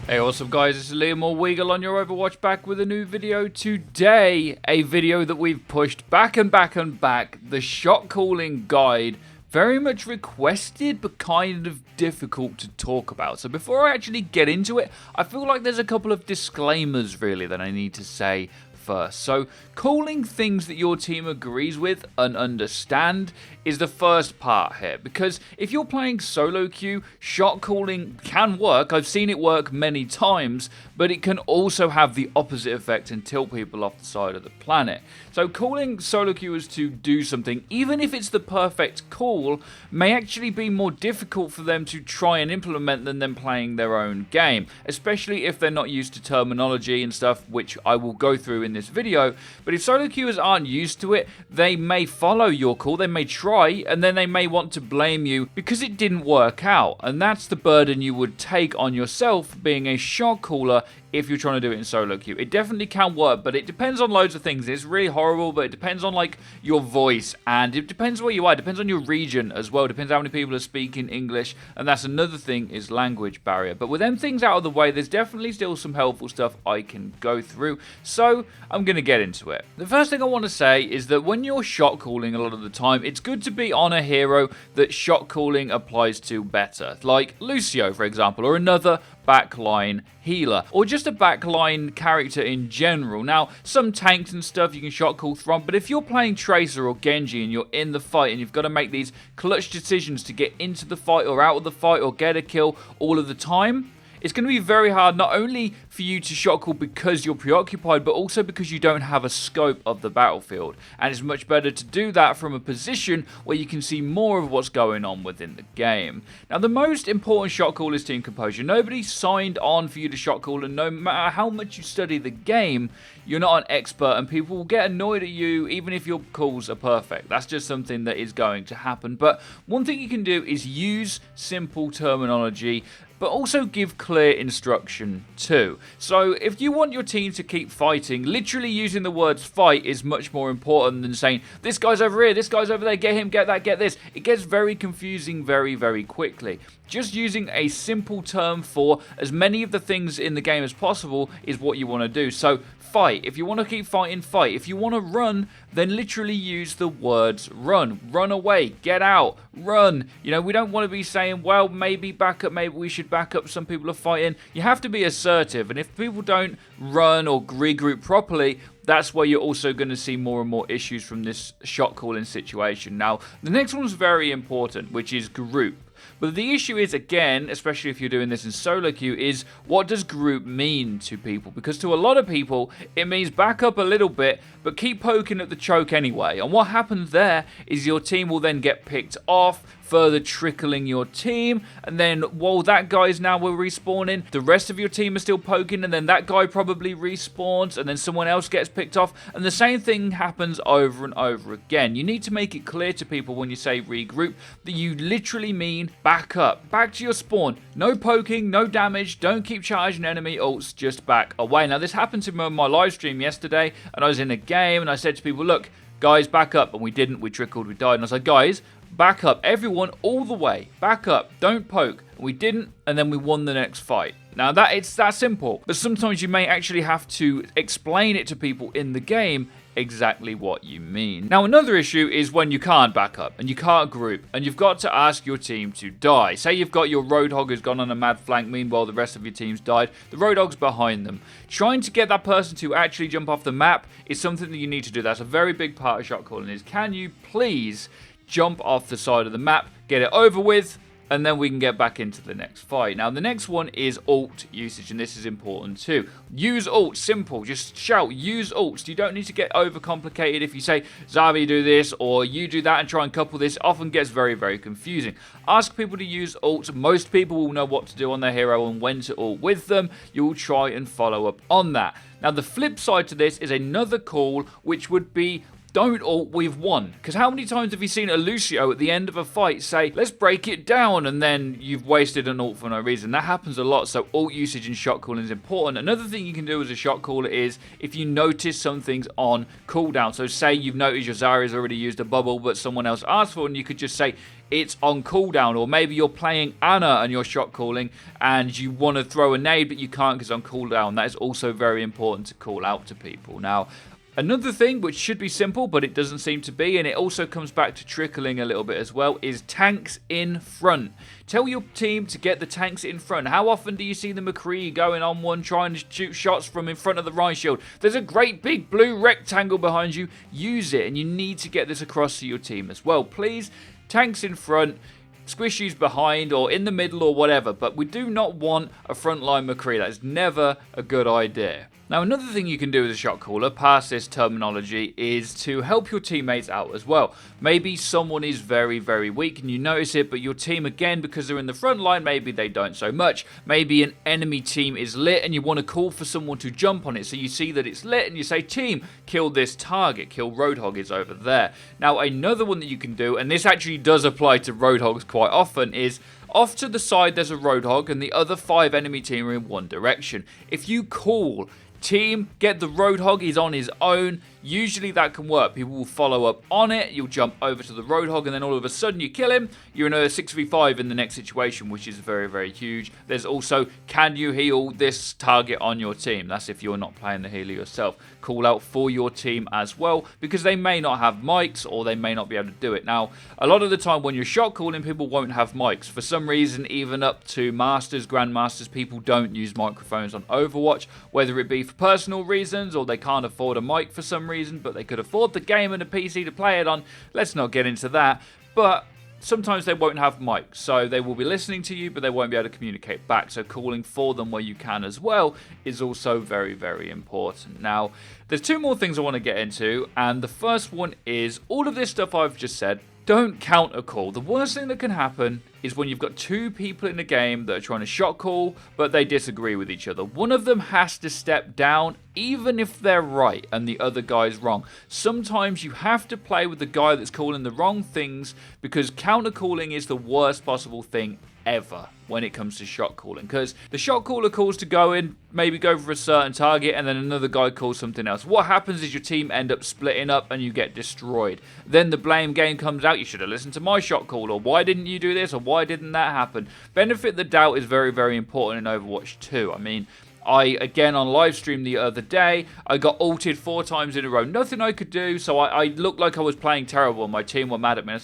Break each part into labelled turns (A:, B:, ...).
A: Hey, what's up guys, it's Liam or Weagle on your Overwatch, back with a new video today. A video that we've pushed back and back and back, the shot calling guide. Very much requested, but kind of difficult to talk about. So before I actually get into it, I feel like there's a couple of disclaimers really that I need to say first. So calling things that your team agrees with and understand is the first part here, because if you're playing solo queue, shot calling can work. I've seen it work many times, but it can also have the opposite effect and tilt people off the side of the planet. So calling solo queuers to do something, even if it's the perfect call, may actually be more difficult for them to try and implement than them playing their own game, especially if they're not used to terminology and stuff, which I will go through in this video. But if solo queuers aren't used to it, they may follow your call, they may try, and then they may want to blame you because it didn't work out. And that's the burden you would take on yourself being a shot caller if you're trying to do it in solo queue. It definitely can work, but it depends on loads of things. It's really horrible, but it depends on like your voice, and it depends where you are. It depends on your region as well. It depends how many people are speaking English, and that's another thing, is language barrier. But with them things out of the way, there's definitely still some helpful stuff I can go through, so I'm going to get into it. The first thing I want to say is that when you're shot calling a lot of the time, it's good to be on a hero that shot calling applies to better, like Lucio for example, or another backline healer, or just a backline character in general. Now, some tanks and stuff you can shot call from, but if you're playing Tracer or Genji and you're in the fight and you've got to make these clutch decisions to get into the fight or out of the fight or get a kill all of the time, it's going to be very hard, not only for you to shot call because you're preoccupied, but also because you don't have a scope of the battlefield. And it's much better to do that from a position where you can see more of what's going on within the game. Now, the most important shot call is team composure. Nobody signed on for you to shot call, and no matter how much you study the game, you're not an expert, and people will get annoyed at you even if your calls are perfect. That's just something that is going to happen. But one thing you can do is use simple terminology, but also give clear instruction too. So if you want your team to keep fighting, literally using the words fight is much more important than saying, this guy's over here, this guy's over there, get him, get that, get this. It gets very confusing very, very quickly. Just using a simple term for as many of the things in the game as possible is what you want to do. So fight. If you want to keep fighting, fight. If you want to run, then literally use the words run. Run away. Get out. Run. You know, we don't want to be saying, well, maybe back up, maybe we should back up. Some people are fighting. You have to be assertive. And if people don't run or regroup properly, that's where you're also going to see more and more issues from this shot calling situation. Now, the next one's very important, which is group. But the issue is, again, especially if you're doing this in solo queue, is what does group mean to people? Because to a lot of people, it means back up a little bit, but keep poking at the choke anyway. And what happens there is your team will then get picked off, further trickling your team, and then while that guy's now will respawn in, the rest of your team are still poking, and then that guy probably respawns, and then someone else gets picked off, and the same thing happens over and over again. You need to make it clear to people when you say regroup that you literally mean back up, back to your spawn. No poking, no damage, don't keep charging enemy ults, just back away. Now, this happened to me on my live stream yesterday, and I was in a game, and I said to people, look, guys, back up, and we didn't, we trickled, we died, and I was like, guys, back up, everyone, all the way, back up, don't poke. And we didn't, and then we won the next fight. Now, it's that simple, but sometimes you may actually have to explain it to people in the game exactly what you mean. Now, another issue is when you can't back up and you can't group and you've got to ask your team to die. Say you've got your Roadhog who's gone on a mad flank, meanwhile the rest of your team's died. The Roadhog's behind them. Trying to get that person to actually jump off the map is something that you need to do. That's a very big part of shot calling, is can you please jump off the side of the map, get it over with, and then we can get back into the next fight. Now, the next one is ult usage, and this is important too. Use ult, simple, just shout, use ults. You don't need to get overcomplicated. If you say, Zavi do this, or you do that and try and couple this, often gets very, very confusing. Ask people to use ults. Most people will know what to do on their hero and when to ult with them. You'll try and follow up on that. Now, the flip side to this is another call, which would be don't ult, we've won. Because how many times have you seen a Lucio at the end of a fight say, let's break it down, and then you've wasted an ult for no reason? That happens a lot, so ult usage and shot calling is important. Another thing you can do as a shot caller is if you notice something's on cooldown. So say you've noticed your Zarya's already used a bubble, but someone else asked for it, and you could just say, it's on cooldown. Or maybe you're playing Ana and you're shot calling and you want to throw a nade but you can't because it's on cooldown. That is also very important to call out to people. Now, another thing which should be simple but it doesn't seem to be, and it also comes back to trickling a little bit as well, is tanks in front. Tell your team to get the tanks in front. How often do you see the McCree going on one trying to shoot shots from in front of the Rhine shield? There's a great big blue rectangle behind you. Use it, and you need to get this across to your team as well. Please, tanks in front, squishies behind or in the middle or whatever, but we do not want a frontline McCree. That is never a good idea. Now, another thing you can do as a shot caller, past this terminology, is to help your teammates out as well. Maybe someone is very, very weak and you notice it, but your team, again, because they're in the front line, maybe they don't so much. Maybe an enemy team is lit and you want to call for someone to jump on it. So you see that it's lit and you say, team, kill this target, kill Roadhog is over there. Now, another one that you can do, and this actually does apply to Roadhogs quite often, is off to the side there's a Roadhog and the other 5 enemy team are in one direction. If you call, team, get the Roadhog, he's on his own, usually that can work. People will follow up on it, you'll jump over to the Roadhog, and then all of a sudden you kill him. You're in a 6v5 in the next situation, which is very, very huge. There's also, can you heal this target on your team? That's if you're not playing the healer yourself. Call out for your team as well, because they may not have mics, or they may not be able to do it. Now, a lot of the time when you're shot calling, people won't have mics. For some reason, even up to Masters, Grandmasters, people don't use microphones on Overwatch, whether it be for personal reasons, or they can't afford a mic for some reason, but they could afford the game and a PC to play it on. Let's not get into that. But sometimes they won't have mics, so they will be listening to you, but they won't be able to communicate back. So calling for them where you can as well is also very, very important. Now, there's 2 more things I want to get into, and the first one is all of this stuff I've just said. Don't counter call. The worst thing that can happen is when you've got 2 people in the game that are trying to shot call, but they disagree with each other. One of them has to step down, even if they're right and the other guy's wrong. Sometimes you have to play with the guy that's calling the wrong things, because counter calling is the worst possible thing ever when it comes to shot calling, because the shot caller calls to go in, maybe go for a certain target, and then another guy calls something else. What happens is your team end up splitting up and you get destroyed. Then the blame game comes out. You should have listened to my shot call, or why didn't you do this, or why didn't that happen? Benefit the doubt is very, very important in Overwatch 2. I mean, again, on live stream the other day, I got ulted 4 times in a row. Nothing I could do, so I looked like I was playing terrible, and my team were mad at me.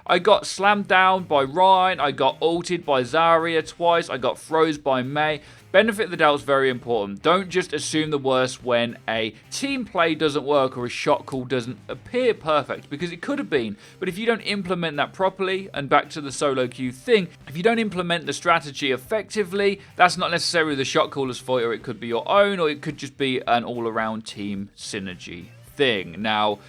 A: I got slammed down by Ryan, I got ulted by Zarya twice, I got froze by Mei. Benefit of the doubt is very important. Don't just assume the worst when a team play doesn't work or a shot call doesn't appear perfect, because it could have been. But if you don't implement that properly, and back to the solo queue thing, if you don't implement the strategy effectively, that's not necessarily the shot caller's fault, or it could be your own, or it could just be an all-around team synergy thing. Now,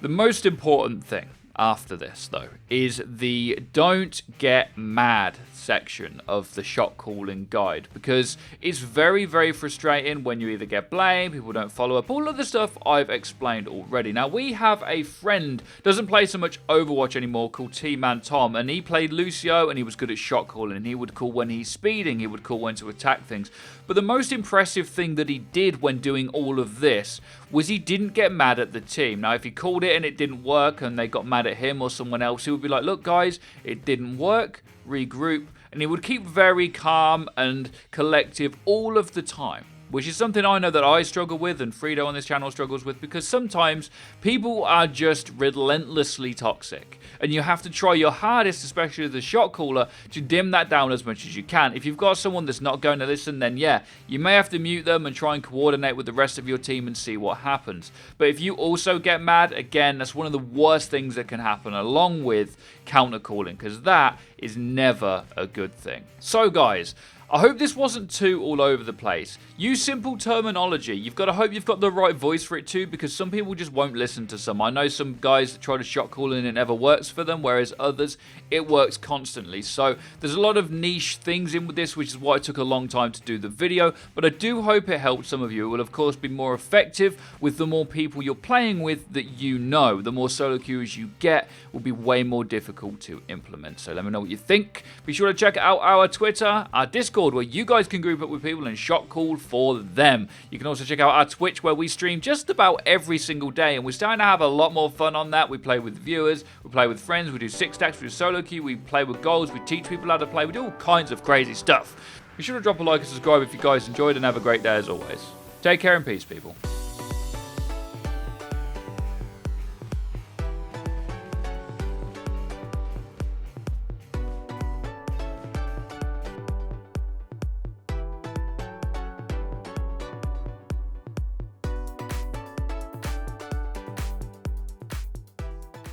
A: the most important thing after this, though, is the don't get mad section of the shot calling guide, because it's very, very frustrating when you either get blamed, people don't follow up, all of the stuff I've explained already. Now, we have a friend, doesn't play so much Overwatch anymore, called T-Man Tom, and he played Lucio, and he was good at shot calling, and he would call when he's speeding, he would call when to attack things. But the most impressive thing that he did when doing all of this was he didn't get mad at the team. Now, if he called it and it didn't work and they got mad at him or someone else, he would be like, look guys, it didn't work, regroup, and he would keep very calm and collective all of the time, which is something I know that I struggle with and FREEDO on this channel struggles with, because sometimes people are just relentlessly toxic, and you have to try your hardest, especially as a shot caller, to dim that down as much as you can. If you've got someone that's not going to listen, then yeah, you may have to mute them and try and coordinate with the rest of your team and see what happens. But if you also get mad, again, that's one of the worst things that can happen, along with counter calling, because that is never a good thing. So guys, I hope this wasn't too all over the place. Use simple terminology. You've got to hope you've got the right voice for it too, because some people just won't listen to some. I know some guys that try to shot call and it never works for them, whereas others, it works constantly. So there's a lot of niche things in with this, which is why it took a long time to do the video, but I do hope it helped some of you. It will of course be more effective with the more people you're playing with that you know. The more solo queues you get will be way more difficult to implement. So let me know what you think. Be sure to check out our Twitter, our Discord, where you guys can group up with people and shot call for them. You can also check out our Twitch, where we stream just about every single day, and we're starting to have a lot more fun on that. We play with viewers, we play with friends, we do six stacks, we do solo queue, we play with goals, we teach people how to play, we do all kinds of crazy stuff. Be sure to drop a like and subscribe if you guys enjoyed, and have a great day as always. Take care and peace, people.